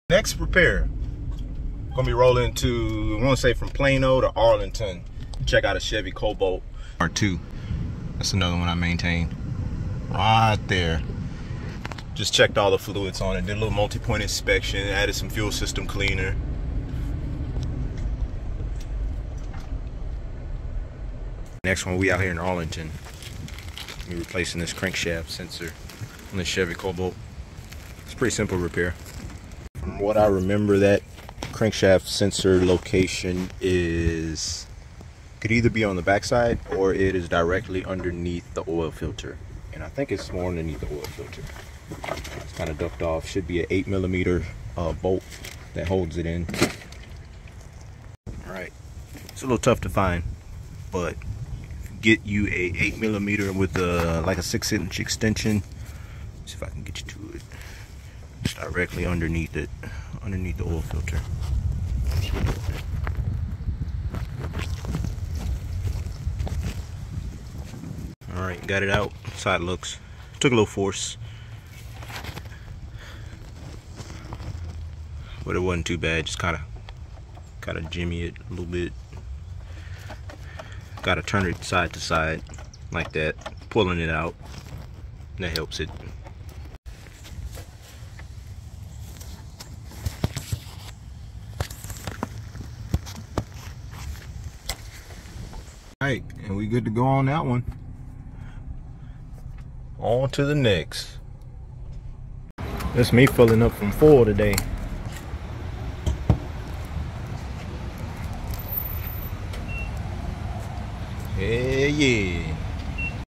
Next repair, gonna be rolling to, I want to say from Plano to Arlington. Check out a Chevy Cobalt R2. That's another one I maintain. Right there. Just checked all the fluids on it. Did a little multi-point inspection. Added some fuel system cleaner. Next one, we out here in Arlington. We're replacing this crankshaft sensor on the Chevy Cobalt. It's a pretty simple repair. From what I remember, that crankshaft sensor location could either be on the backside or it is directly underneath the oil filter. And I think it's more underneath the oil filter. It's kind of ducked off. Should be an 8mm bolt that holds it in. Alright, it's a little tough to find, but get you a 8mm with like a 6-inch extension. Let's see if I can get you to it. It's directly underneath it, underneath the oil filter. Alright, got it out. That's how it looks. Took a little force, but it wasn't too bad. Just kind of jimmy it a little bit. Got to turn it side to side like that, pulling it out. That helps it. Alright, and we good to go on that one. On to the next. That's me filling up from 4 today. Yeah.